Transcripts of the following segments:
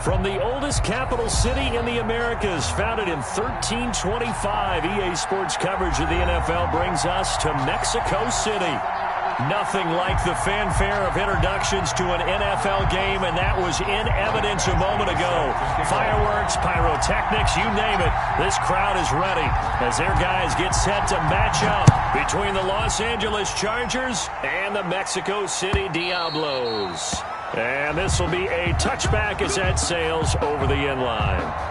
From the oldest capital city in the Americas, founded in 1325, EA Sports coverage of the NFL brings us to Mexico City. Nothing like the fanfare of introductions to an NFL game, and that was in evidence a moment ago. Fireworks, pyrotechnics, you name it. This crowd is ready as their guys get set to match up between the Los Angeles Chargers and the Mexico City Diablos. And this will be a touchback as that sails over the end line.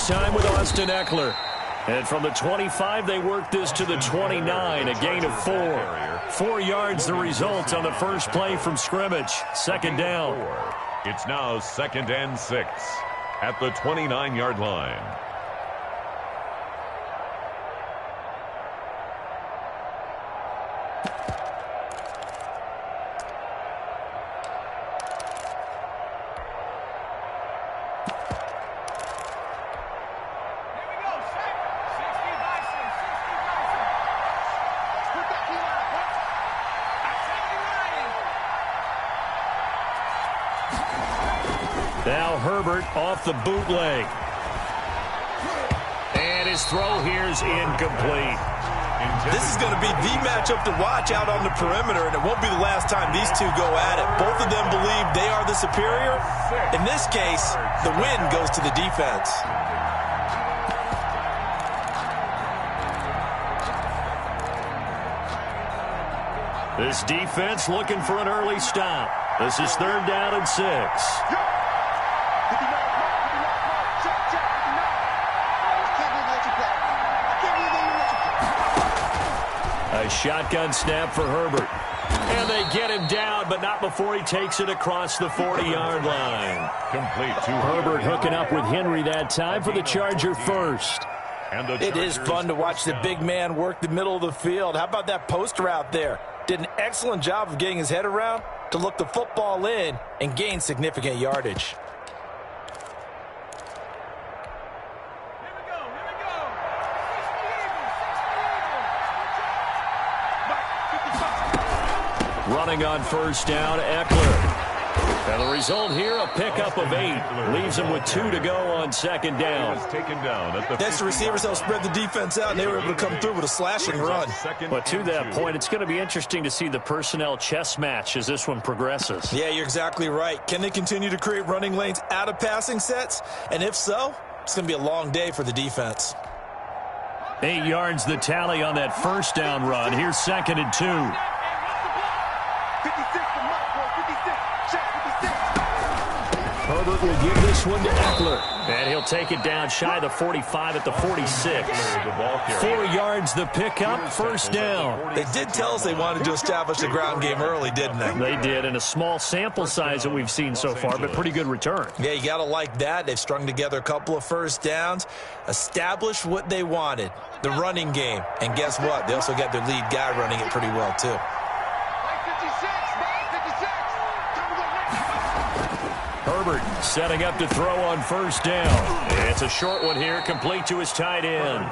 Time with Austin Eckler. And from the 25, they work this to the 29, a gain of 4. 4 yards the result on the first play from scrimmage. Second down. It's now 2nd and 6 at the 29-yard line. Now Herbert off the bootleg. And his throw here is incomplete. This is going to be the matchup to watch out on the perimeter, and it won't be the last time these two go at it. Both of them believe they are the superior. In this case, the win goes to the defense. This defense looking for an early stop. This is 3rd down and 6. A shotgun snap for Herbert. And they get him down, but not before he takes it across the 40-yard line. Complete to Herbert hooking up with Henry that time for the Charger first. And the It is fun to watch the big man work the middle of the field. How about that post route there? Did an excellent job of getting his head around to look the football in and gain significant yardage. Running on first down, Eckler. And the result here, a pickup of 8. Leaves him with 2 to go on 2nd down. Taken down at the That's the receivers helped spread the defense out, and they were able to come through with a slashing run. But to that point, it's going to be interesting to see the personnel chess match as this one progresses. Yeah, you're exactly right. Can they continue to create running lanes out of passing sets? And if so, it's going to be a long day for the defense. 8 yards the tally on that first down run. Here's 2nd and 2. Herbert will give this one to Eckler. And he'll take it down shy of the 45 at the 46. 4 yards the pickup, first down. They did tell us they wanted to establish the ground game early, didn't they? They did, in a small sample size that we've seen so far, but pretty good return. Yeah, you got to like that. They've strung together a couple of first downs, established what they wanted, the running game. And guess what? They also got their lead guy running it pretty well, too. Herbert setting up to throw on first down. It's a short one here, complete to his tight end.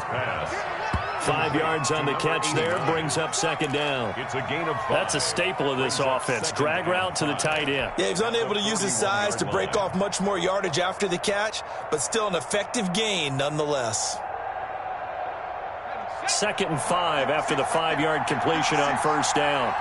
5 yards on the catch there, brings up 2nd down. It's a gain of 5. That's a staple of this offense. Drag route to the tight end. Yeah, he's unable to use his size to break off much more yardage after the catch, but still an effective gain nonetheless. 2nd and 5 after the 5-yard completion on first down.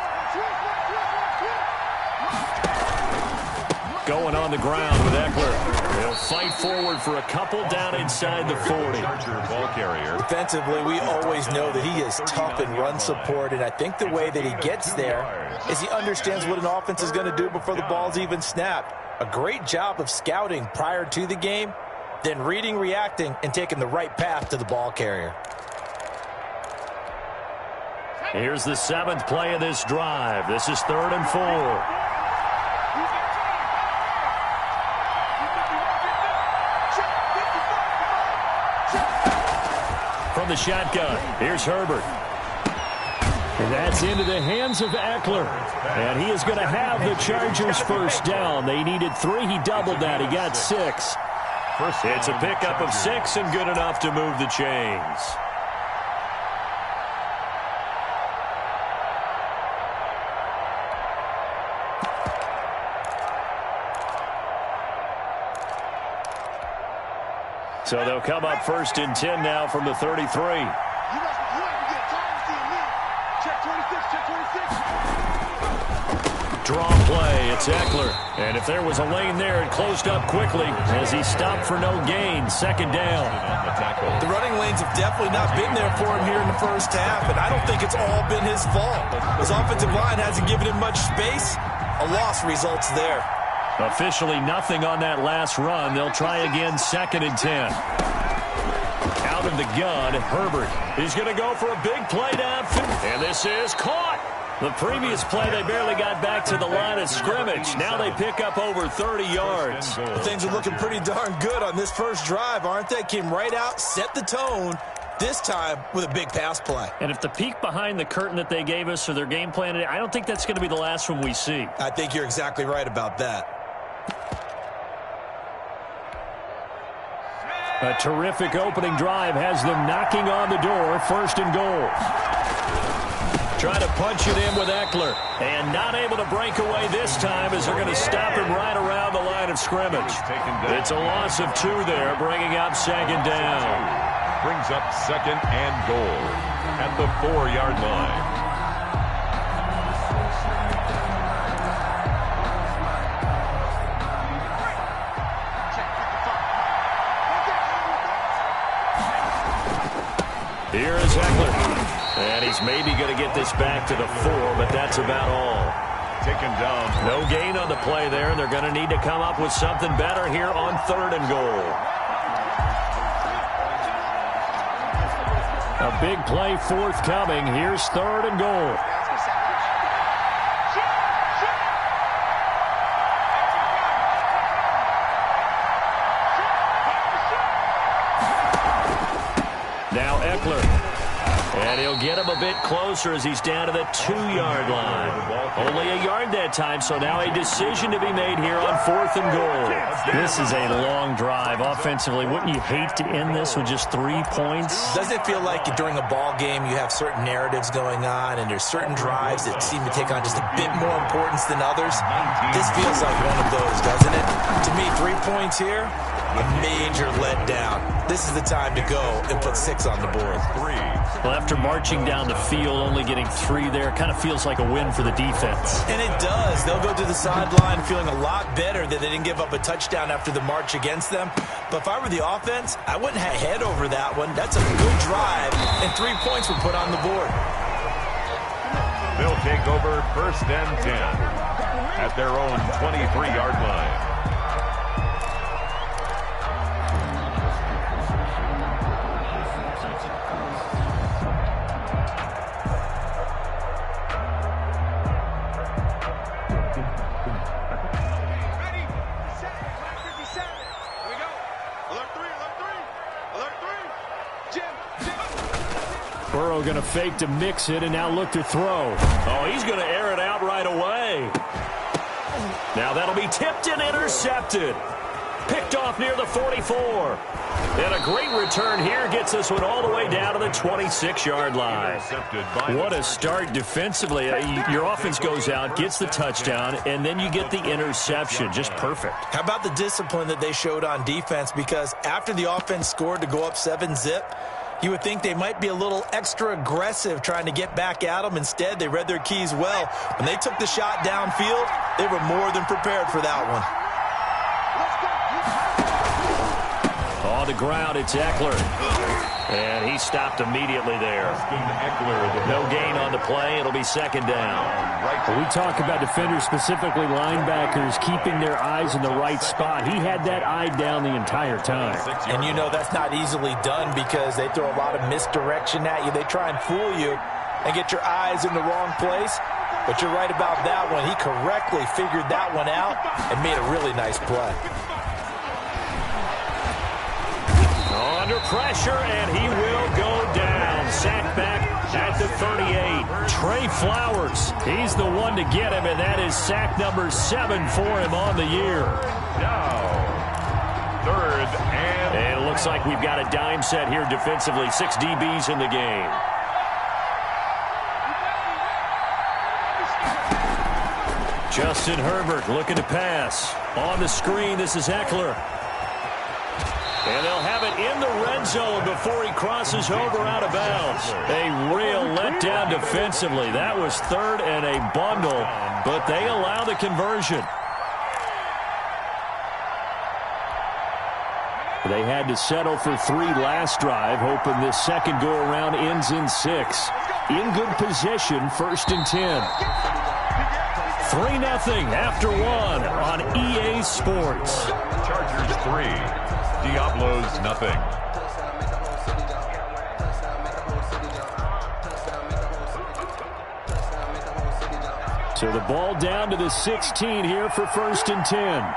Going on the ground with Eckler. He'll fight forward for a couple down inside the 40. Ball carrier. Defensively, we always know that he is tough in run support, and I think the way that he gets there is he understands what an offense is going to do before the ball's even snapped. A great job of scouting prior to the game, then reading, reacting, and taking the right path to the ball carrier. Here's the 7th play of this drive. This is 3rd and 4. the shotgun. Here's Herbert. And that's into the hands of Eckler. And he is going to have the Chargers first down. They needed 3. He doubled that. He got 6. It's a pickup of 6 and good enough to move the chains. So they'll come up 1st and 10 now from the 33. Draw play, it's Eckler. And if there was a lane there, it closed up quickly as he stopped for no gain. 2nd down. The running lanes have definitely not been there for him here in the first half, and I don't think it's all been his fault. His offensive line hasn't given him much space. A loss results there. Officially nothing on that last run. They'll try again 2nd and 10. Out of the gun, Herbert. He's going to go for a big play downfield. And this is caught. The previous play, they barely got back to the line of scrimmage. Now they pick up over 30 yards. Things are looking pretty darn good on this first drive, aren't they? Came right out, set the tone, this time with a big pass play. And if the peek behind the curtain that they gave us or their game plan, I don't think that's going to be the last one we see. I think you're exactly right about that. A terrific opening drive has them knocking on the door. 1st and goal. Trying to punch it in with Eckler. And not able to break away this time as they're going to stop him right around the line of scrimmage. It's a loss of 2 there, bringing up 2nd down. Brings up 2nd and goal at the 4-yard line. Here is Eckler. And he's maybe going to get this back to the 4, but that's about all. Taken down. No gain on the play there, and they're going to need to come up with something better here on 3rd and goal. A big play forthcoming. Here's 3rd and goal. Now Eckler. And he'll get him a bit closer as he's down to the 2-yard line. Only a yard that time, so now a decision to be made here on 4th and goal. This is a long drive offensively. Wouldn't you hate to end this with just 3 points? Doesn't it feel like during a ball game you have certain narratives going on and there's certain drives that seem to take on just a bit more importance than others? This feels like one of those, doesn't it? To me, 3 points here, a major letdown. This is the time to go and put 6 on the board. Well, after marching down the field, only getting 3 there, kind of feels like a win for the defense. And it does. They'll go to the sideline feeling a lot better that they didn't give up a touchdown after the march against them. But if I were the offense, I wouldn't have head over that one. That's a good drive, and 3 points were put on the board. They'll take over 1st and 10 at their own 23-yard line. Burrow going to fake to mix it and now look to throw. Oh, he's going to air it out right away. Now that'll be tipped and intercepted. Picked off near the 44. And a great return here gets this one all the way down to the 26-yard line. What a start defensively. Your offense goes out, gets the touchdown, and then you get the interception. Just perfect. How about the discipline that they showed on defense? Because after the offense scored to go up 7-zip, you would think they might be a little extra aggressive trying to get back at them. Instead, they read their keys well. When they took the shot downfield, they were more than prepared for that one. On the ground, it's Eckler. And he stopped immediately there. No gain on the play. It'll be 2nd down. We talk about defenders, specifically linebackers, keeping their eyes in the right spot. He had that eye down the entire time. And you know that's not easily done because they throw a lot of misdirection at you. They try and fool you and get your eyes in the wrong place. But you're right about that one. He correctly figured that one out and made a really nice play. Under pressure, and he will go down. at the 38. Trey Flowers, he's the one to get him, and that is sack number 7 for him on the year. Now, third and it looks like we've got a dime set here defensively. 6 DBs in the game. Justin Herbert looking to pass. On the screen, this is Eckler. And they'll have it in the red zone before he crosses over out of bounds. A real letdown defensively. That was third and a bundle, but they allow the conversion. They had to settle for 3 last drive, hoping this second go-around ends in 6. In good position, 1st and 10. 3-0 after 1 on EA Sports. Chargers 3, Diablos nothing. So the ball down to the 16 here for 1st and 10.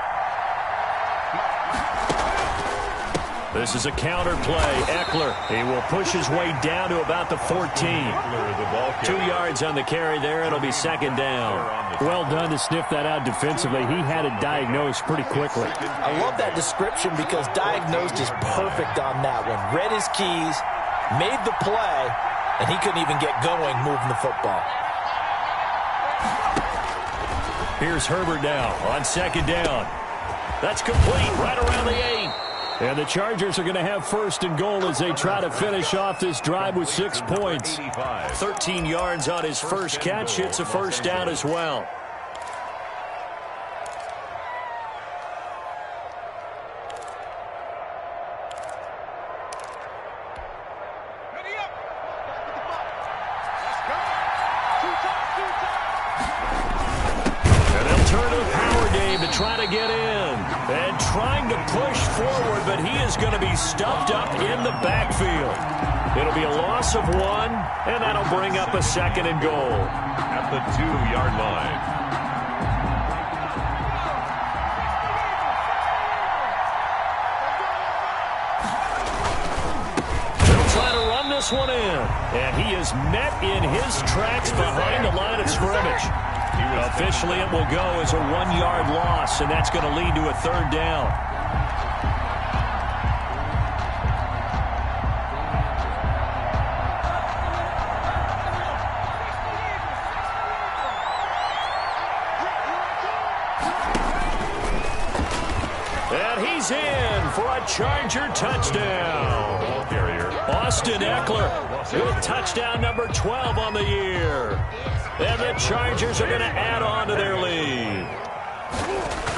This is a counter play. Eckler, he will push his way down to about the 14. 2 yards on the carry there. It'll be 2nd down. Well done to sniff that out defensively. He had it diagnosed pretty quickly. I love that description because diagnosed is perfect on that one. Read his keys, made the play, and he couldn't even get going moving the football. Here's Herbert now on 2nd down. That's complete right around the 8. And the Chargers are going to have 1st and goal as they try to finish off this drive with 6 points. 13 yards on his first catch. It's a 1st down as well. And they'll turn to the power game to try to get in. And trying to push forward, but he is going to be stuffed up in the backfield. It'll be a loss of 1, and that'll bring up a 2nd and goal. At the 2-yard line. They'll try to run this one in. And he is met in his tracks behind the line of scrimmage. Officially, it will go as a 1-yard loss, and that's going to lead to a 3rd down. And he's in for a Charger touchdown. Ball carrier. Austin Eckler with touchdown number 12 on the year. And the Chargers are going to add on to their lead.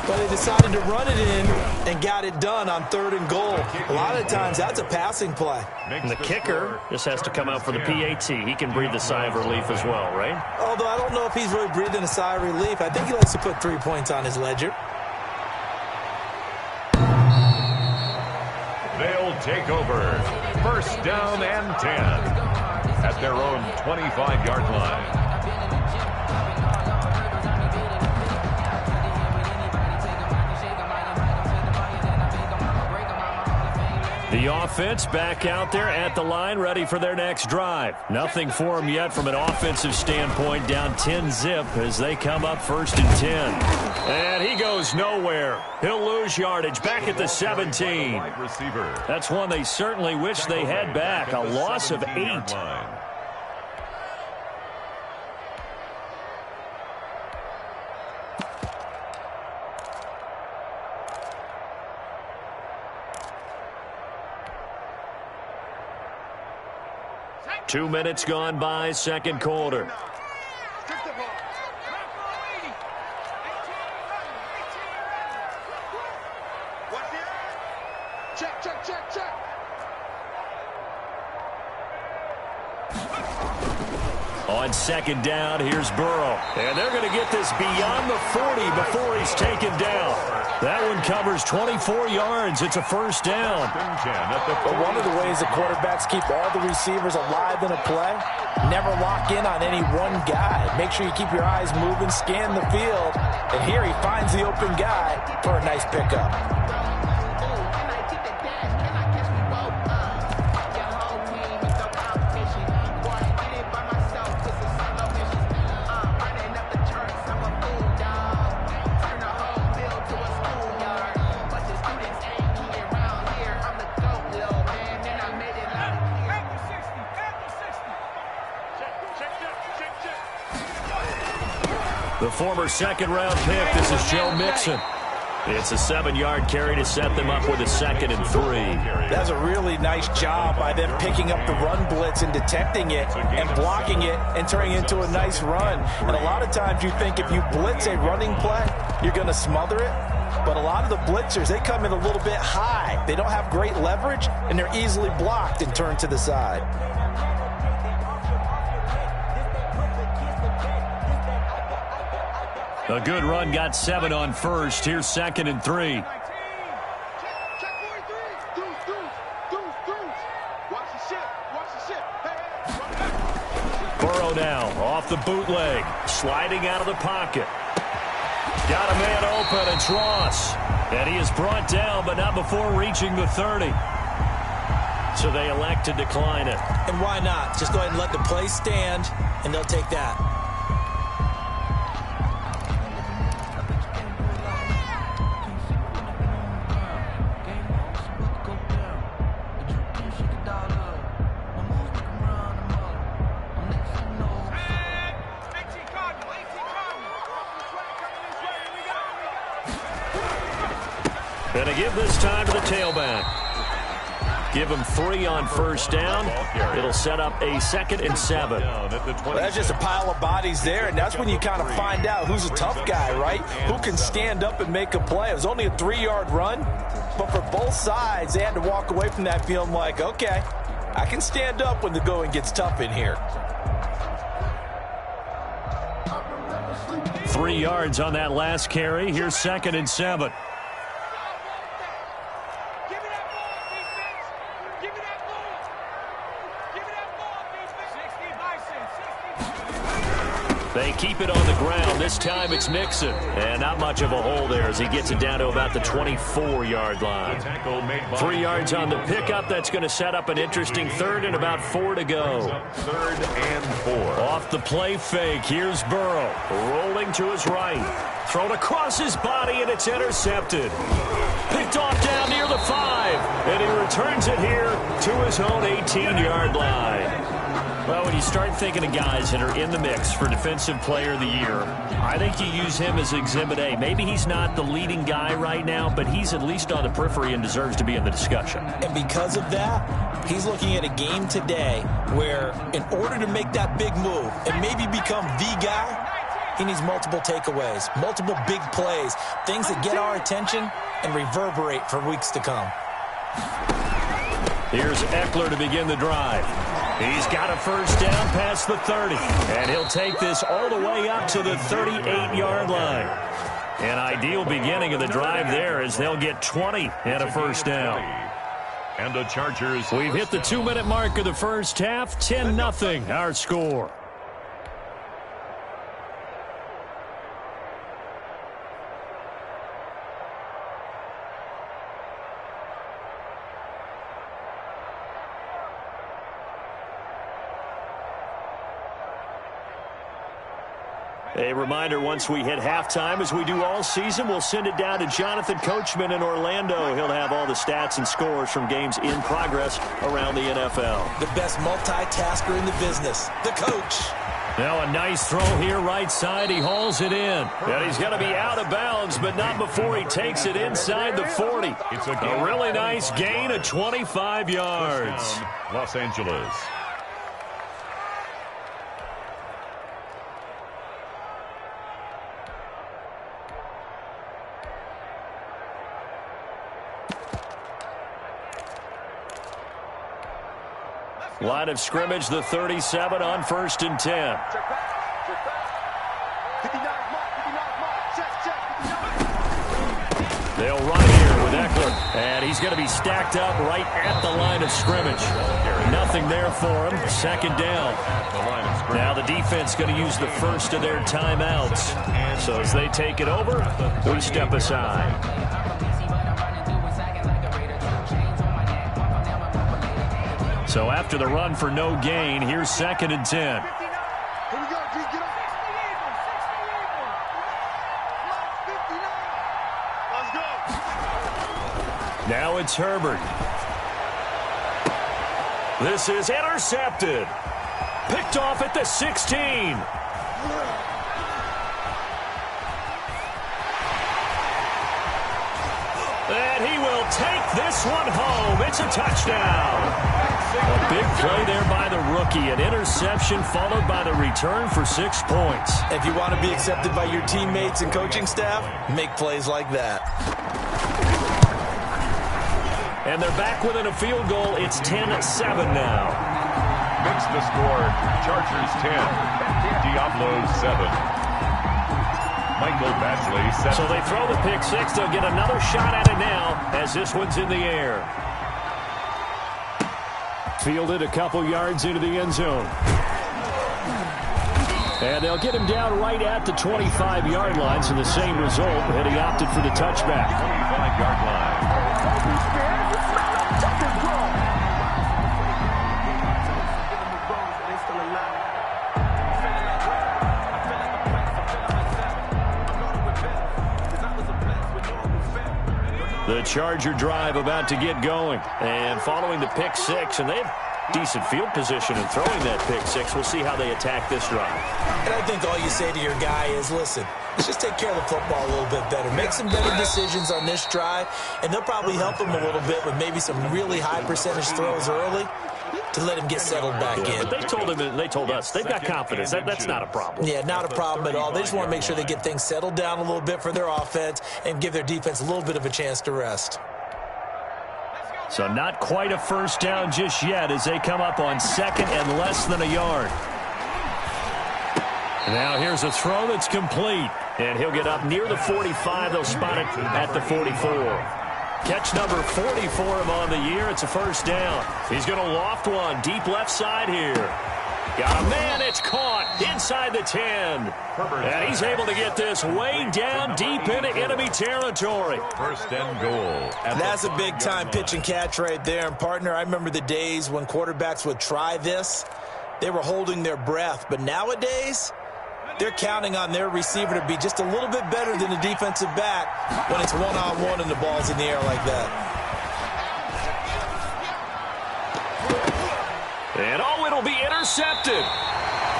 But they decided to run it in and got it done on 3rd and goal. A lot of times that's a passing play. And the kicker just has to come out for the PAT. He can breathe a sigh of relief as well, right? Although I don't know if he's really breathing a sigh of relief. I think he likes to put 3 points on his ledger. They'll take over. 1st down and 10 at their own 25-yard line. The offense back out there at the line, ready for their next drive. Nothing for them yet from an offensive standpoint, down 10-zip as they come up 1st and 10. And he goes nowhere. He'll lose yardage back at the 17. That's one they certainly wish they had back, a loss of 8. 2 minutes gone by, 2nd quarter. Check. On 2nd down, here's Burrow. And they're going to get this beyond the 40 before he's taken down. That one covers 24 yards. It's a 1st down. But one of the ways the quarterbacks keep all the receivers alive in a play, never lock in on any one guy. Make sure you keep your eyes moving, scan the field. And here he finds the open guy for a nice pickup. The former second-round pick, this is Joe Mixon. It's a 7-yard carry to set them up with a 2nd and 3. That's a really nice job by them picking up the run blitz and detecting it and blocking it and turning it into a nice run. And a lot of times you think if you blitz a running play, you're going to smother it. But a lot of the blitzers, they come in a little bit high. They don't have great leverage, and they're easily blocked and turned to the side. A good run, got 7 on first. Here's 2nd and 3. Burrow now off the bootleg, sliding out of the pocket. Got a man open, it's Ross. And he is brought down, but not before reaching the 30. So they elect to decline it. And why not? Just go ahead and let the play stand, and they'll take that. And a give this time to the tailback. Give him 3 on first down. It'll set up a 2nd and 7. Well, that's just a pile of bodies there, and that's when you kind of find out who's a tough guy, right? Who can stand up and make a play. It was only a 3-yard run, but for both sides, they had to walk away from that feeling like, okay, I can stand up when the going gets tough in here. 3 yards on that last carry. Here's 2nd and 7. They keep it on the ground. This time it's Mixon. And not much of a hole there as he gets it down to about the 24-yard line. 3 yards on the pickup. That's going to set up an interesting 3rd and about 4 to go. 3rd and 4. Off the play fake. Here's Burrow. Rolling to his right. Thrown across his body, and it's intercepted. Picked off down near the 5. And he returns it here to his own 18-yard line. Well, when you start thinking of guys that are in the mix for Defensive Player of the Year, I think you use him as Exhibit A. Maybe he's not the leading guy right now, but he's at least on the periphery and deserves to be in the discussion. And because of that, he's looking at a game today where in order to make that big move and maybe become the guy, he needs multiple takeaways, multiple big plays, things that get our attention and reverberate for weeks to come. Here's Eckler to begin the drive. He's got a first down past the 30, and he'll take this all the way up to the 38-yard line. An ideal beginning of the drive there as they'll get 20 and a first down. And the Chargers. We've hit the 2-minute mark of the first half, 10-0 our score. A reminder, once we hit halftime, as we do all season, we'll send it down to Jonathan Coachman in Orlando. He'll have all the stats and scores from games in progress around the NFL. The best multitasker in the business, the coach. Now a nice throw here right side. He hauls it in. And he's going to be out of bounds, but not before he takes it inside the 40. It's a really nice gain of 25 yards. Los Angeles. Line of scrimmage, the 37 on 1st and 10. They'll run here with Eckler, and he's going to be stacked up right at the line of scrimmage. Nothing there for him. 2nd down. Now the defense going to use the first of their timeouts. So as they take it over, we step aside. So after the run for no gain, here's 2nd and 10. Now it's Herbert. This is intercepted. Picked off at the 16. And he will take this one home. It's a touchdown. A big play there by the rookie. An interception followed by the return for 6 points. If you want to be accepted by your teammates and coaching staff, make plays like that. And they're back within a field goal. It's 10-7 now. Makes the score. Chargers 10. Diablo 7. Michael Badgley set. So they throw the pick six. They'll get another shot at it now as this one's in the air. Fielded a couple yards into the end zone. And they'll get him down right at the 25-yard line, so the same result, and he opted for the touchback. 25-yard line. The Charger drive about to get going. And following the pick six, and they have decent field position in throwing that pick six. We'll see how they attack this drive. And I think all you say to your guy is, listen, let's just take care of the football a little bit better. Make some better decisions on this drive, and they'll probably help him a little bit with maybe some really high percentage throws early to let him get settled back in. But they told us they've got confidence. That's not a problem. Yeah, not a problem at all. They just want to make sure they get things settled down a little bit for their offense and give their defense a little bit of a chance to rest. So not quite a first down just yet as they come up on second and less than a yard. Now here's a throw that's complete. And he'll get up near the 45. They'll spot it at the 44. Catch number 40 for him on the year. It's a first down. He's going to loft one deep left side here. Got a man. It's caught inside the 10. And he's able to get this way down deep into enemy territory. First and goal. That's a big-time pitch and catch right there. And, partner, I remember the days when quarterbacks would try this. They were holding their breath. But nowadays, they're counting on their receiver to be just a little bit better than the defensive back when it's one-on-one and the ball's in the air like that. And, oh, it'll be intercepted.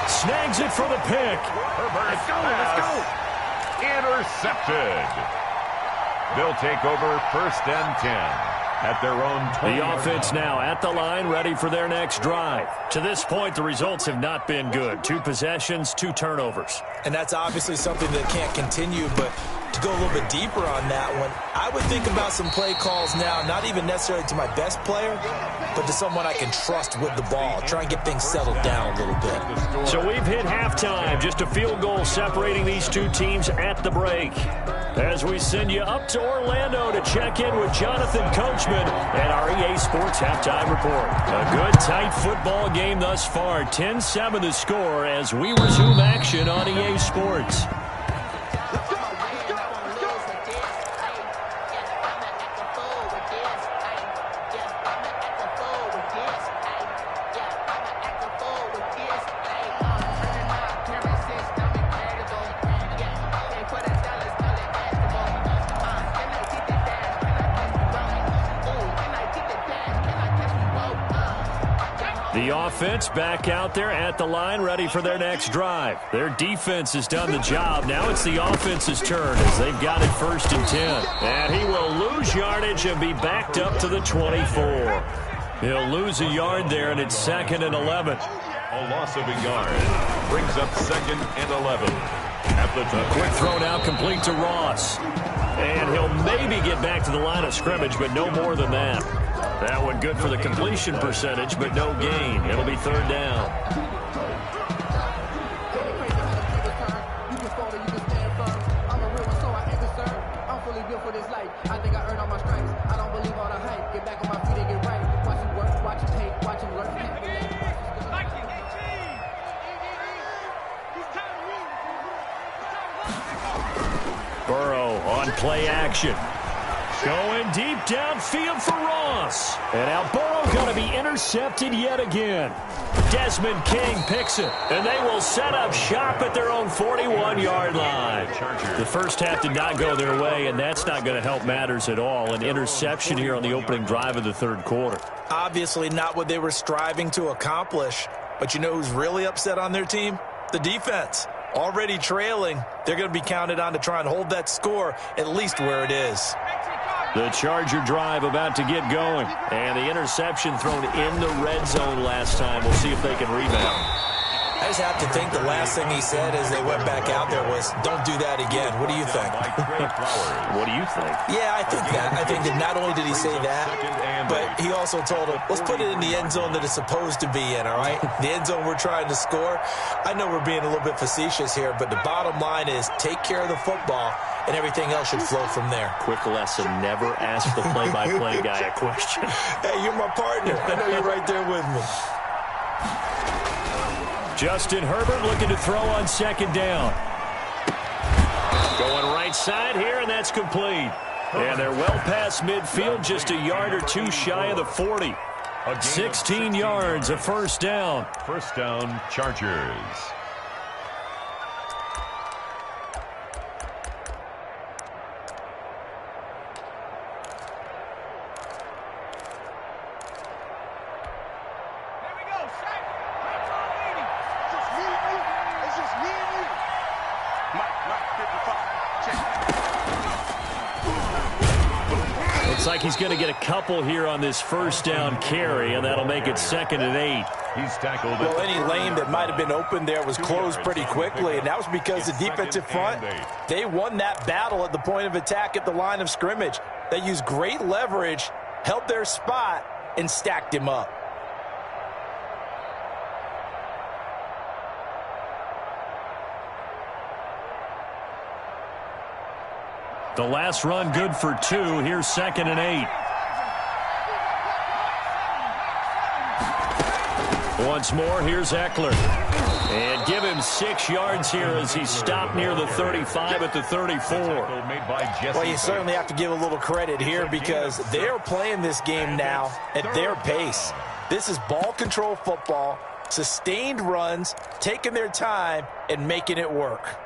Snags it for the pick. Herbert's pass. Intercepted. They'll take over first and 10. At their own 20. The offense now at the line, ready for their next drive. To this point, the results have not been good. 2 possessions, 2 turnovers. And that's obviously something that can't continue, but to go a little bit deeper on that one, I would think about some play calls now, not even necessarily to my best player, but to someone I can trust with the ball. Try and get things settled down a little bit. So we've hit halftime. Just a field goal separating these two teams at the break. As we send you up to Orlando to check in with Jonathan Coachman and our EA Sports Halftime Report. A good, tight football game thus far. 10-7 the score as we resume action on EA Sports. The offense back out there at the line, ready for their next drive. Their defense has done the job. Now it's the offense's turn as they've got it first and 10. And he will lose yardage and be backed up to the 24. He'll lose a yard there, and it's second and 11. A loss of a yard brings up second and 11. At the A quick throw now complete to Ross. And he'll maybe get back to the line of scrimmage, but no more than that. That one good for the completion percentage, but no gain. It'll be third down. Burrow on play action. Going deep downfield for Ross. And now Burrow going to be intercepted yet again. Desmond King picks it. And they will set up shop at their own 41-yard line. The first half did not go their way, and that's not going to help matters at all. An interception here on the opening drive of the third quarter. Obviously not what they were striving to accomplish. But you know who's really upset on their team? The defense. Already trailing. They're going to be counted on to try and hold that score at least where it is. The Charger drive about to get going. And the interception thrown in the red zone last time. We'll see if they can rebound. I just have to think the last thing he said as they went back out there was, don't do that again. What do you think? What do you think? Yeah, I think that. I think that not only did he say that, but he also told him, let's put it in the end zone that it's supposed to be in, all right? The end zone we're trying to score. I know we're being a little bit facetious here, but the bottom line is take care of the football, and everything else should flow from there. Quick lesson, never ask the play-by-play guy a question. Hey, you're my partner. I know you're right there with me. Justin Herbert looking to throw on second down. Going right side here, and that's complete. And they're well past midfield, just a yard or two shy of the 40. 16 yards, a first down. First down, Chargers. Like he's going to get a couple here on this first down carry, and that'll make it 2nd and 8. He's tackled. Well, any lane that might have been open there was closed pretty quickly, and that was because the defensive front, they won that battle at the point of attack at the line of scrimmage. They used great leverage, held their spot, and stacked him up. The last run good for 2. Here's 2nd and 8. Once more, here's Eckler. And give him 6 yards here as he stopped near the 35 at the 34. Well, you certainly have to give a little credit here because they're playing this game now at their pace. This is ball control football, sustained runs, taking their time, and making it work.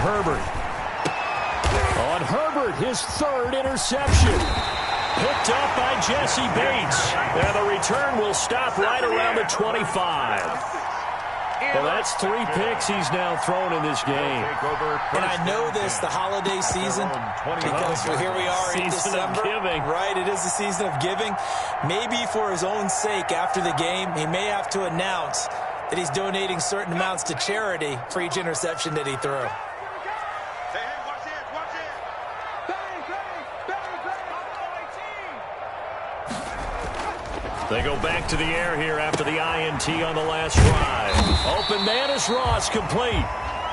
Herbert. On Herbert, his 3rd interception. Picked up by Jesse Bates. And the return will stop right around the 25. Well, that's 3 picks he's now thrown in this game. And I know this, the holiday season, because here we are in December. Right, it is the season of giving. Maybe for his own sake after the game, he may have to announce that he's donating certain amounts to charity for each interception that he threw. They go back to the air here after the INT on the last drive. Open man is Ross, complete.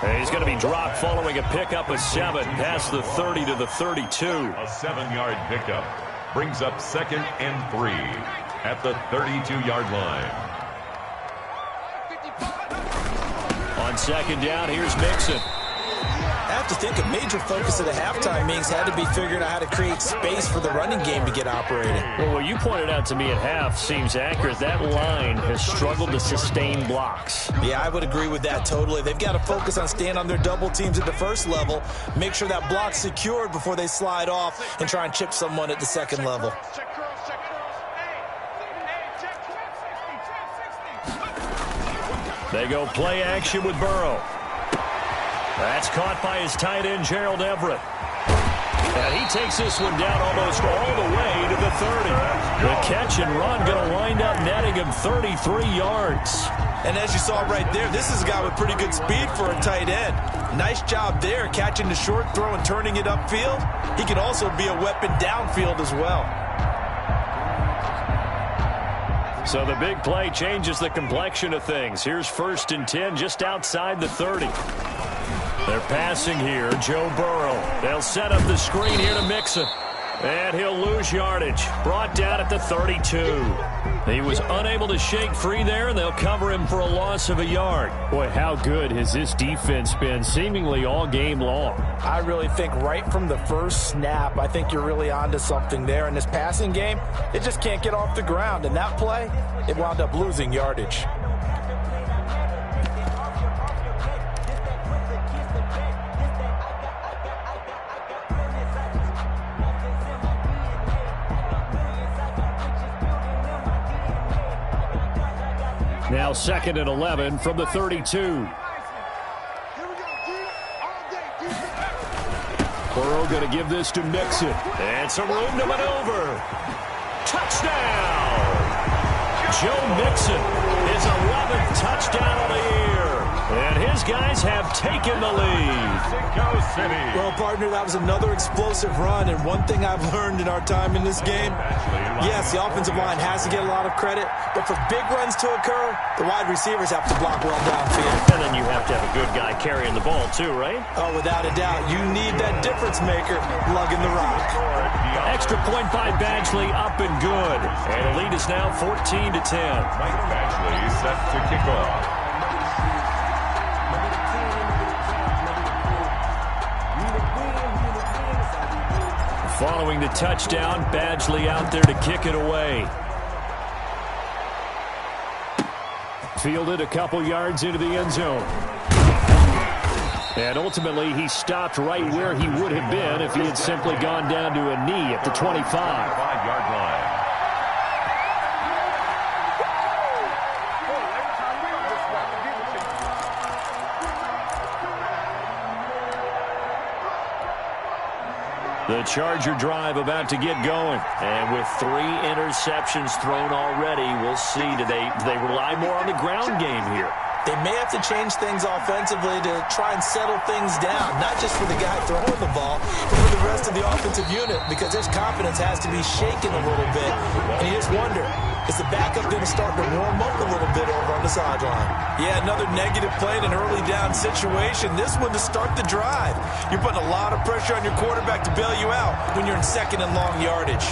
And he's going to be dropped following a pickup of 7 past the 30 to the 32. A 7-yard pickup brings up 2nd and 3 at the 32-yard line. On 2nd down, here's Mixon. I have to think a major focus of the halftime meetings had to be figuring out how to create space for the running game to get operating. Well, what you pointed out to me at half seems accurate. That line has struggled to sustain blocks. Yeah, I would agree with that totally. They've got to focus on staying on their double teams at the first level, make sure that block's secured before they slide off and try and chip someone at the second level. They go play action with Burrow. That's caught by his tight end, Gerald Everett. And he takes this one down almost all the way to the 30. The catch and run going to wind up netting him 33 yards. And as you saw right there, this is a guy with pretty good speed for a tight end. Nice job there, catching the short throw and turning it upfield. He can also be a weapon downfield as well. So the big play changes the complexion of things. Here's 1st and 10 just outside the 30. They're passing here, Joe Burrow. They'll set up the screen here to Mixon. And he'll lose yardage. Brought down at the 32. He was unable to shake free there, and they'll cover him for a loss of a yard. Boy, how good has this defense been seemingly all game long? I really think right from the first snap, I think you're really onto something there. In this passing game, it just can't get off the ground. And that play, it wound up losing yardage. Now 2nd and 11 from the 32. Burrow going to give this to Mixon. And some room to maneuver. Touchdown! Joe Mixon, his 11th touchdown of the year. And his guys have taken the lead. Mexico City. Well, partner, that was another explosive run. And one thing I've learned in our time in this game, yes, the offensive line has to get a lot of credit. But for big runs to occur, the wide receivers have to block well downfield. And then you have to have a good guy carrying the ball, too, right? Oh, without a doubt. You need that difference maker lugging the rock. Extra point by Badgley, up and good. And the lead is now 14-10. Mike Badgley set to kick off. Following the touchdown, Badgley out there to kick it away. Fielded a couple yards into the end zone. And ultimately, he stopped right where he would have been if he had simply gone down to a knee at the 25. 5-yard line. The Charger drive about to get going. And with 3 interceptions thrown already, we'll see. Do they rely more on the ground game here? They may have to change things offensively to try and settle things down, not just for the guy throwing the ball, but for the rest of the offensive unit, because his confidence has to be shaken a little bit. And you just wonder, is the backup going to start to warm up a little bit over on the sideline? Yeah, another negative play in an early down situation. This one to start the drive. You're putting a lot of pressure on your quarterback to bail you out when you're in 2nd and long yardage.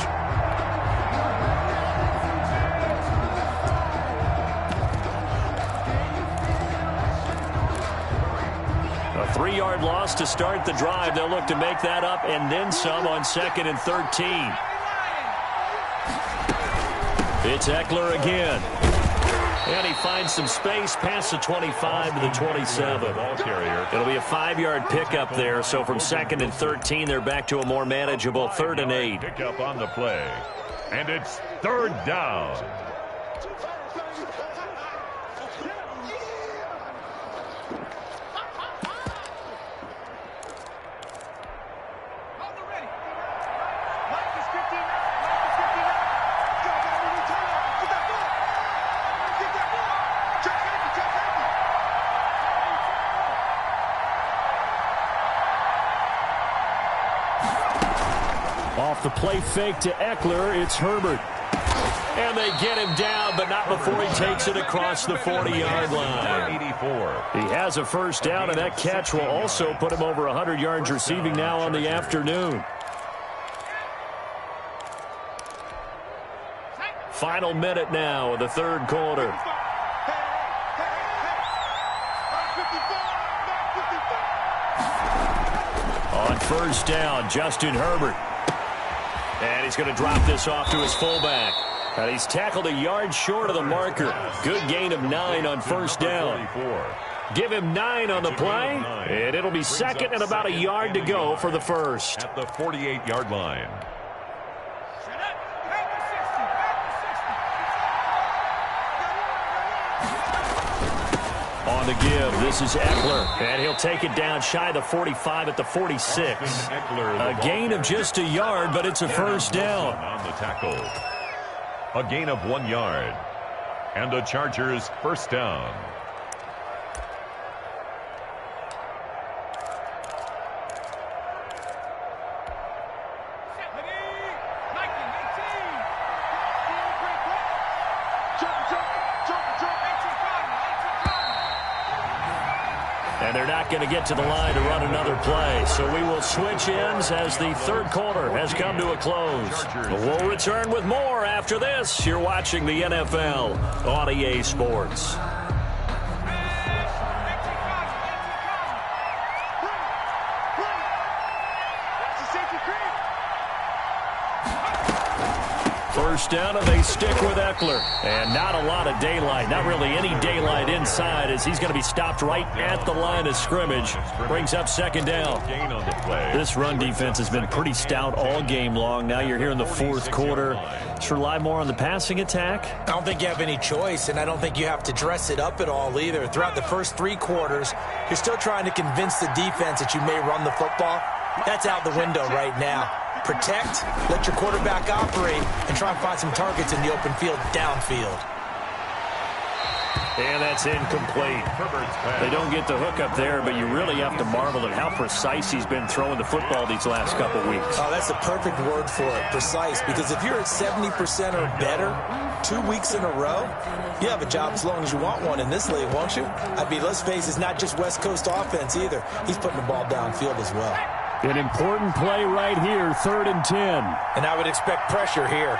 A 3-yard loss to start the drive. They'll look to make that up and then some on 2nd and 13. It's Eckler again. And he finds some space past the 25 to the 27. It'll be a 5-yard pickup there. So from 2nd and 13, they're back to a more manageable 3rd and 8. Pick up on the play. And it's 3rd down. Off the play fake to Eckler, it's Herbert. And they get him down, but not before he takes it across the 40-yard line. 84. He has a 1st down, and that catch will also put him over 100 yards receiving now on the afternoon. Final minute now of the 3rd quarter. On 1st down, Justin Herbert. And he's going to drop this off to his fullback. And he's tackled a yard short of the marker. Good gain of 9 on 1st down. Give him 9 on the play, and it'll be 2nd and about a yard to go for the 1st. At the 48-yard line. On the give, this is Eckler, and he'll take it down shy of the 45 at the 46. A gain of just a yard, but it's a 1st down. On the tackle. A gain of 1 yard. And the Chargers 1st down. And they're not going to get to the line to run another play. So we will switch ends as the 3rd quarter has come to a close. We'll return with more after this. You're watching the NFL on EA Sports. first down, and they stick with Eckler. And not a lot of daylight, not really any daylight inside, as he's going to be stopped right at the line of scrimmage. Brings up second down. This run defense has been pretty stout all game long. Now you're here in the fourth quarter. Should rely more on the passing attack? I don't think you have any choice, and I don't think you have to dress it up at all either. Throughout the first 3 quarters, you're still trying to convince the defense that you may run the football. That's out the window right now. Protect, let your quarterback operate, and try and find some targets in the open field downfield. And that's incomplete. They don't get the hook up there, but you really have to marvel at how precise he's been throwing the football these last couple weeks. Oh, that's the perfect word for it, precise. Because if you're at 70% or better 2 weeks in a row, you have a job as long as you want one in this league, won't you? I mean, let's face it, it's not just West Coast offense either. He's putting the ball downfield as well. An important play right here, 3rd and 10. And I would expect pressure here.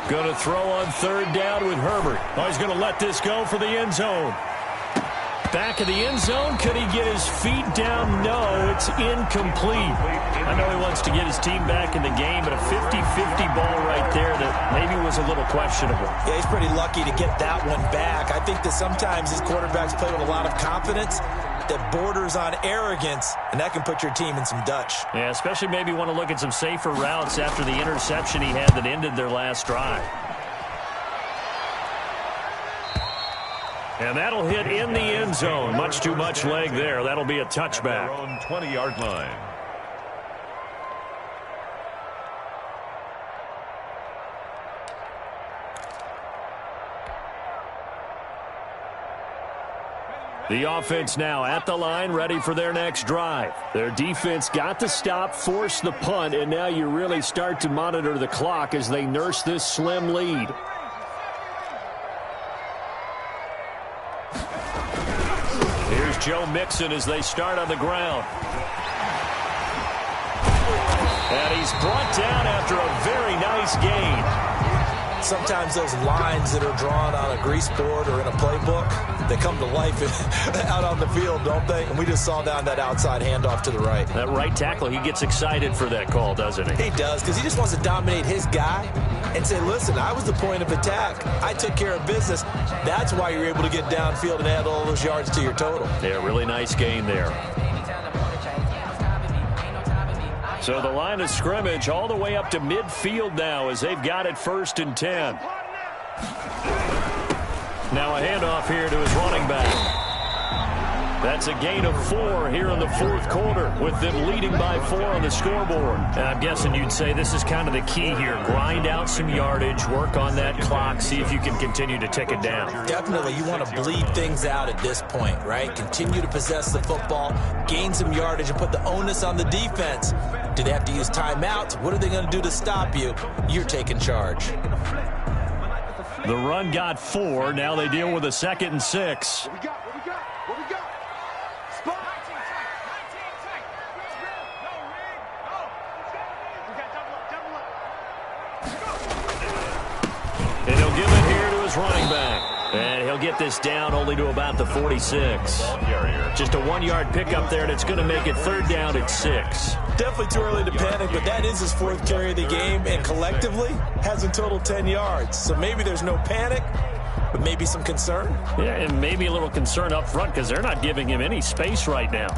Going to throw on 3rd down with Herbert. Oh, he's going to let this go for the end zone. Back of the end zone. Could he get his feet down? No, it's incomplete. I know he wants to get his team back in the game, but a 50-50 ball right there that maybe was a little questionable. Yeah, he's pretty lucky to get that one back. I think that sometimes his quarterbacks play with a lot of confidence that borders on arrogance, and that can put your team in some Dutch. Yeah, especially maybe want to look at some safer routes after the interception he had that ended their last drive. And that'll hit in the end zone. Much too much leg there. That'll be a touchback. At their own 20-yard line. The offense now at the line, ready for their next drive. Their defense got the stop, forced the punt, and now you really start to monitor the clock as they nurse this slim lead. Here's Joe Mixon as they start on the ground. And he's brought down after a very nice gain. Sometimes those lines that are drawn on a grease board or in a playbook, they come to life out on the field, don't they? And we just saw down that outside handoff to the right. That right tackle, he gets excited for that call, doesn't he? He does, because he just wants to dominate his guy and say, listen, I was the point of attack. I took care of business. That's why you're able to get downfield and add all those yards to your total. Yeah, really nice gain there. So the line of scrimmage all the way up to midfield now as they've got it 1st and 10. Now a handoff here to his running back. That's a gain of 4 here in the fourth quarter with them leading by 4 on the scoreboard. And I'm guessing you'd say this is kind of the key here. Grind out some yardage, work on that clock, see if you can continue to tick it down. Definitely, you want to bleed things out at this point, right? Continue to possess the football, gain some yardage, and put the onus on the defense. Do they have to use timeouts? What are they going to do to stop you? You're taking charge. The run got 4. Now they deal with a 2nd and 6. And he'll give it here to his running back. And he'll get this down only to about the 46. Just a 1-yard pickup there, and it's going to make it 3rd down at 6. Definitely too early to panic, but that is his 4th carry of the game, and collectively has in total 10 yards. So maybe there's no panic, but maybe some concern. Yeah, and maybe a little concern up front because they're not giving him any space right now.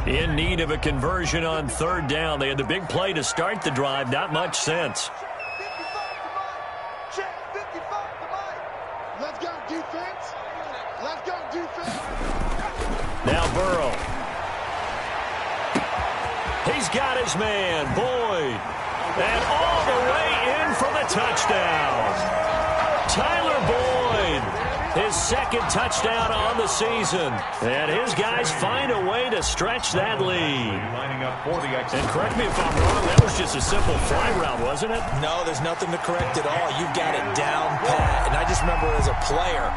In need of a conversion on 3rd down. They had the big play to start the drive. Not much sense. Now Burrow. He's got his man, Boyd. And all the way in for the touchdown. Tyler Boyd, his 2nd touchdown on the season. And his guys find a way to stretch that lead. for the exit. And correct me if I'm wrong, that was just a simple fly route, wasn't it? No, there's nothing to correct at all. You've got it down pat. And I just remember as a player,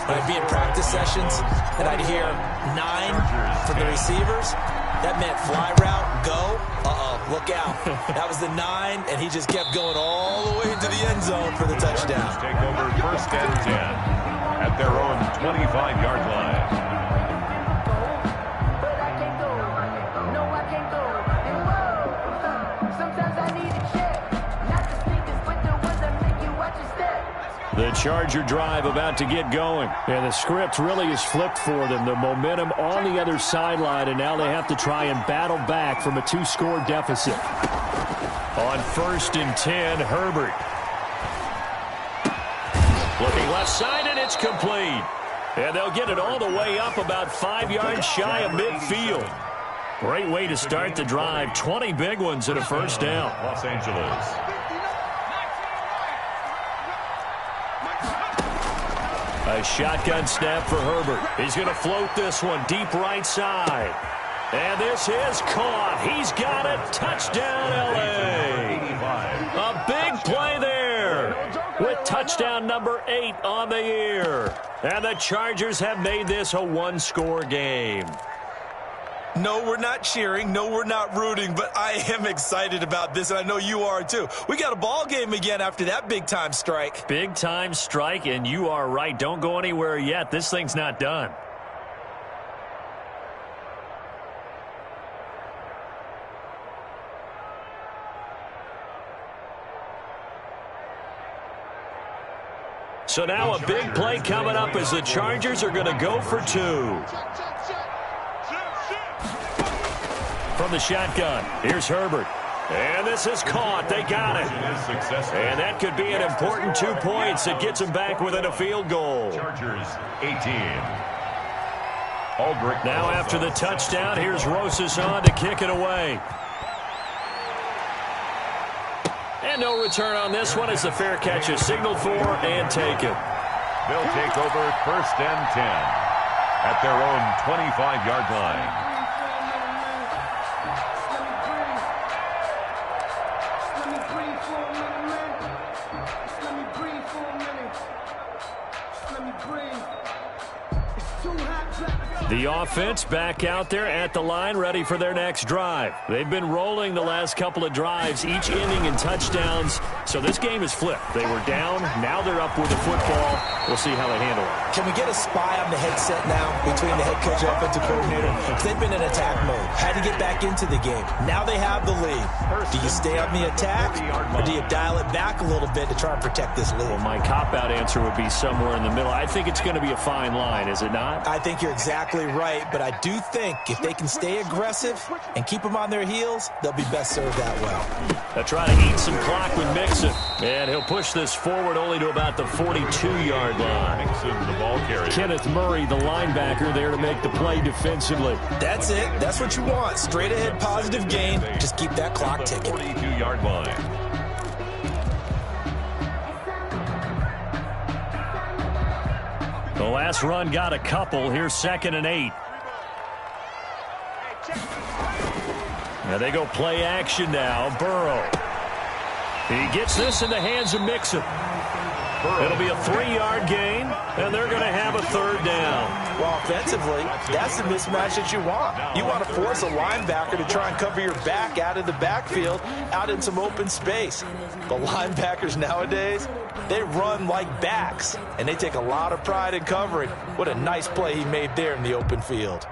when I'd be in practice sessions, and I'd hear 9 from the receivers. That meant fly route, go. Look out. That was the 9, and he just kept going all the way into the end zone for the touchdown. Take over 1st and 10 at their own 25-yard line. The Charger drive about to get going. And the script really is flipped for them. The momentum on the other sideline, and now they have to try and battle back from a 2-score deficit. On 1st and 10, Herbert. Looking left side, and it's complete. And they'll get it all the way up about 5 yards shy of midfield. Great way to start the drive. 20 big ones and a first down. Los Angeles. A shotgun snap for Herbert. He's going to float this one deep right side. And this is caught. He's got it. Touchdown, L.A. A big play there with touchdown number 8 on the year. And the Chargers have made this a 1-score game. No, we're not cheering. No, we're not rooting. But I am excited about this, and I know you are too. We got a ball game again after that big-time strike. Big-time strike, and you are right. Don't go anywhere yet. This thing's not done. So now a big play coming up as the Chargers are going to go for 2. From the shotgun, here's Herbert. And this is caught. They got it. And that could be an important 2 points that gets them back within a field goal. Chargers 18. Now after the touchdown, here's Rosas on to kick it away. And no return on this one as the fair catch is signaled for and taken. They'll take over 1st and 10 at their own 25-yard line. The offense back out there at the line, ready for their next drive. They've been rolling the last couple of drives, each inning in touchdowns. So this game is flipped. They were down. Now they're up with the football. We'll see how they handle it. Can we get a spy on the headset now between the head coach and offensive coordinator? They've been in attack mode. Had to get back into the game. Now they have the lead. Do you stay on the attack, or do you dial it back a little bit to try and protect this lead? Well, my cop-out answer would be somewhere in the middle. I think it's going to be a fine line, is it not? I think you're exactly right, but I do think if they can stay aggressive and keep them on their heels, they'll be best served that well. They'll try to eat some clock with Mixon. And he'll push this forward only to about the 42-yard line. Mixon, the ball carrier. Kenneth Murray, the linebacker, there to make the play defensively. That's it. That's what you want. Straight ahead positive gain. Just keep that clock ticking. 42-yard line. The last run got a couple. Here's 2nd and 8. Now they go play action now. Burrow. He gets this in the hands of Mixon. It'll be a 3-yard gain, and they're going to have a 3rd down. Well, offensively, that's the mismatch that you want. You want to force a linebacker to try and cover your back out of the backfield, out in some open space. The linebackers nowadays, they run like backs, and they take a lot of pride in covering. What a nice play he made there in the open field.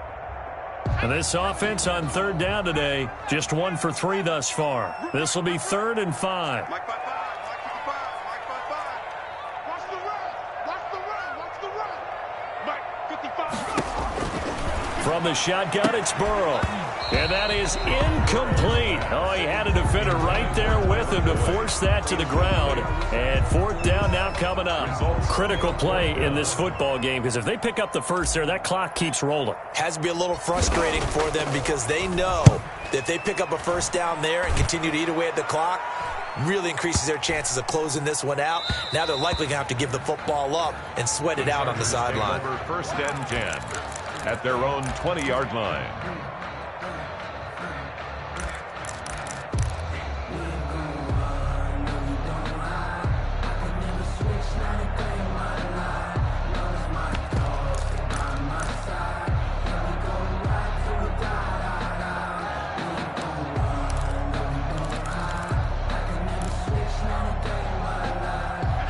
And this offense on 3rd down today, just 1 for 3 thus far. This will be 3rd and 5. From the shotgun, it's Burrow. And that is incomplete. Oh, he had a defender right there with him to force that to the ground. And 4th down now coming up. Critical play in this football game, because if they pick up the first there, that clock keeps rolling. Has to be a little frustrating for them because they know that if they pick up a 1st down there and continue to eat away at the clock, really increases their chances of closing this one out. Now they're likely going to have to give the football up and sweat it out on the sideline. 1st and 10 at their own 20-yard line.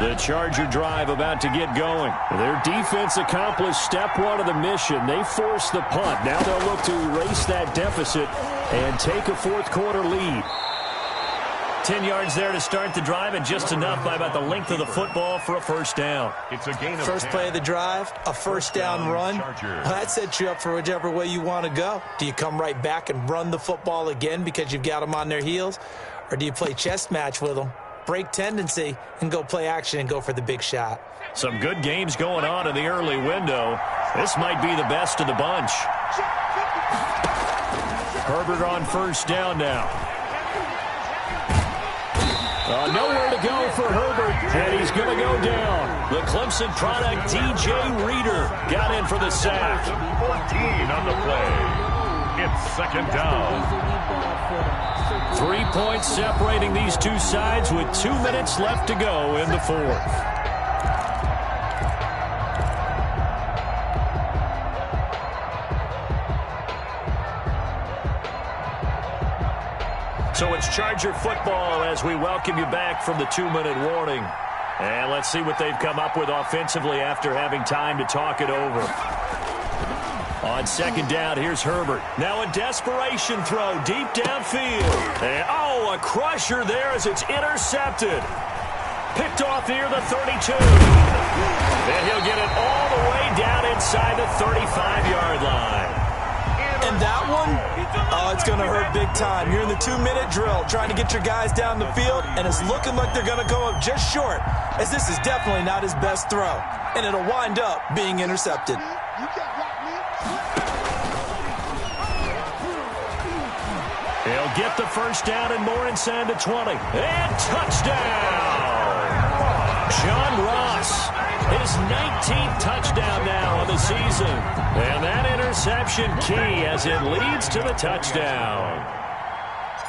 The Charger drive about to get going. Their defense accomplished step one of the mission. They forced the punt. Now they'll look to erase that deficit and take a fourth-quarter lead. 10 yards there to start the drive, and just enough by about the length of the football for a first down. It's a gain of First play of the drive, a first down run. That sets you up for whichever way you want to go. Do you come right back and run the football again because you've got them on their heels? Or do you play chess match with them, break tendency, and go play action and go for the big shot? Some good games going on in the early window. This might be the best of the bunch. Herbert on first down now. Nowhere to go for Herbert, and he's going to go down. The Clemson product, DJ Reader, got in for the sack. 14 on the play. It's second down. 3 points separating these two sides with 2 minutes left to go in the fourth. So it's Charger football as we welcome you back from the 2-minute warning. And let's see what they've come up with offensively after having time to talk it over. On second down, here's Herbert. Now a desperation throw deep downfield. And, a crusher there as it's intercepted. Picked off near the 32. And he'll get it all the way down inside the 35-yard line. And that one, it's going to hurt big time. You're in the 2-minute drill trying to get your guys down the field, and it's looking like they're going to go up just short, as this is definitely not his best throw. And it'll wind up being intercepted. He'll get the first down and more inside the 20. And touchdown! John Ross, his 19th touchdown now of the season. And that interception key as it leads to the touchdown.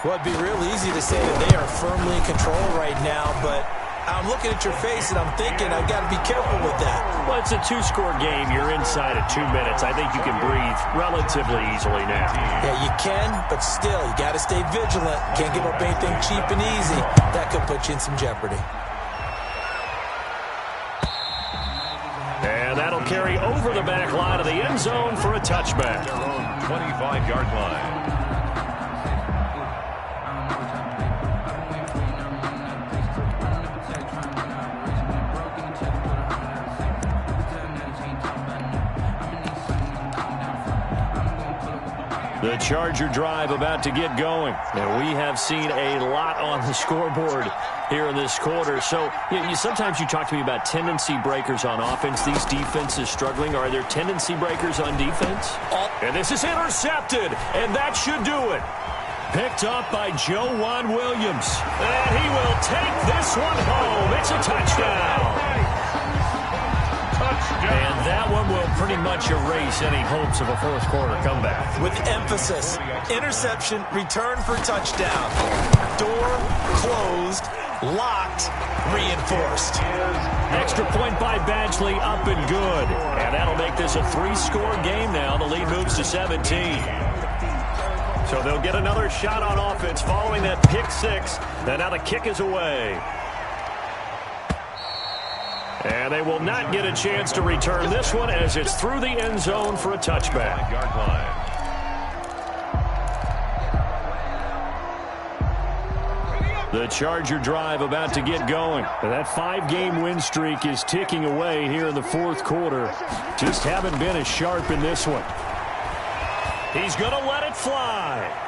Well, it'd be real easy to say that they are firmly in control right now, but I'm looking at your face and I'm thinking I've got to be careful with that. Well, it's a 2-score game. You're inside of 2 minutes. I think you can breathe relatively easily now. Yeah, you can, but still, you got to stay vigilant. Can't give up anything cheap and easy. That could put you in some jeopardy. And that'll carry over the back line of the end zone for a touchback. Their own 25-yard line. The Charger drive about to get going. And we have seen a lot on the scoreboard here in this quarter. So sometimes you talk to me about tendency breakers on offense. These defenses struggling. Are there tendency breakers on defense? And this is intercepted, and that should do it. Picked up by Joejuan Williams. And he will take this one home. It's a touchdown. And that one will pretty much erase any hopes of a fourth-quarter comeback. With emphasis, interception, return for touchdown. Door closed, locked, reinforced. Extra point by Badgley, up and good. And that'll make this a 3-score game now. The lead moves to 17. So they'll get another shot on offense following that pick six. And now the kick is away. And they will not get a chance to return this one as it's through the end zone for a touchback. The Charger drive about to get going. That 5-game win streak is ticking away here in the fourth quarter. Just haven't been as sharp in this one. He's going to let it fly.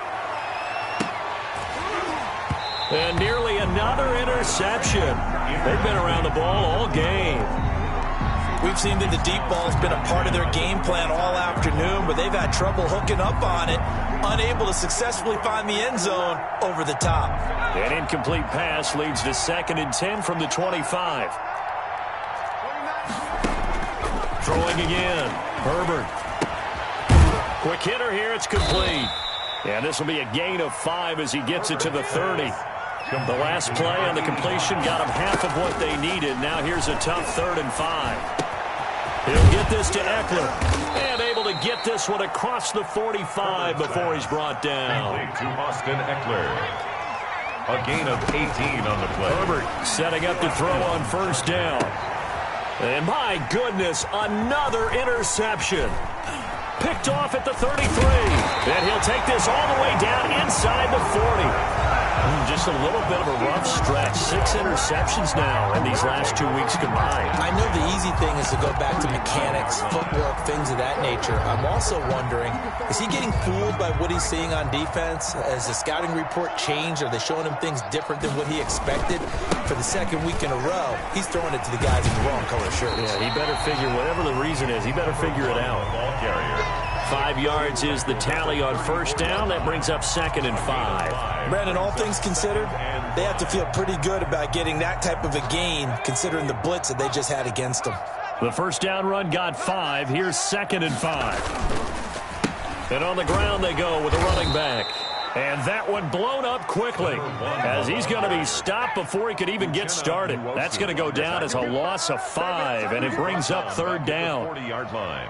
And nearly another interception. They've been around the ball all game. We've seen that the deep ball's been a part of their game plan all afternoon, but they've had trouble hooking up on it, unable to successfully find the end zone over the top. An incomplete pass leads to 2nd and 10 from the 25. Throwing again. Herbert. Quick hitter here. It's complete. And this will be a gain of 5 as he gets it to the 30. The last play on the completion got him half of what they needed. Now here's a tough 3rd and 5. He'll get this to Eckler. And able to get this one across the 45 before he's brought down. To Austin Eckler. A gain of 18 on the play. Herbert setting up to throw on first down. And my goodness, another interception. Picked off at the 33. And he'll take this all the way down inside the 40. Just a little bit of a rough stretch. 6 interceptions now in these last 2 weeks combined. I know the easy thing is to go back to mechanics, footwork, things of that nature. I'm also wondering, is he getting fooled by what he's seeing on defense? Has the scouting report changed? Are they showing him things different than what he expected? For the second week in a row, he's throwing it to the guys in the wrong color shirts. Yeah, he better figure, whatever the reason is, he better figure it out. Ball carrier. 5 yards is the tally on first down. That brings up 2nd and 5. Brandon, all things considered, they have to feel pretty good about getting that type of a gain, considering the blitz that they just had against them. The first down run got 5. Here's 2nd and 5. And on the ground they go with a running back. And that one blown up quickly, as he's going to be stopped before he could even get started. That's going to go down as a loss of 5, and it brings up 3rd down. 40-yard line.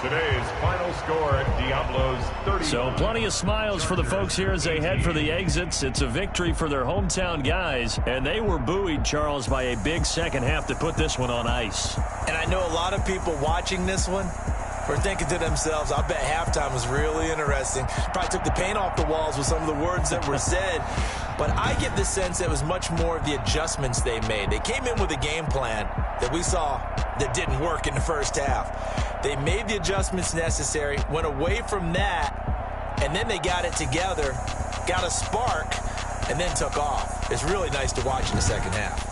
Today's final score, Diablos 30. So plenty of smiles for the folks here as they head for the exits. It's a victory for their hometown guys, and they were buoyed, Charles, by a big second half to put this one on ice. And I know a lot of people watching this one were thinking to themselves, I bet halftime was really interesting. Probably took the paint off the walls with some of the words that were said. But I get the sense it was much more of the adjustments they made. They came in with a game plan that we saw that didn't work in the first half. They made the adjustments necessary, went away from that, and then they got it together, got a spark, and then took off. It's really nice to watch in the second half.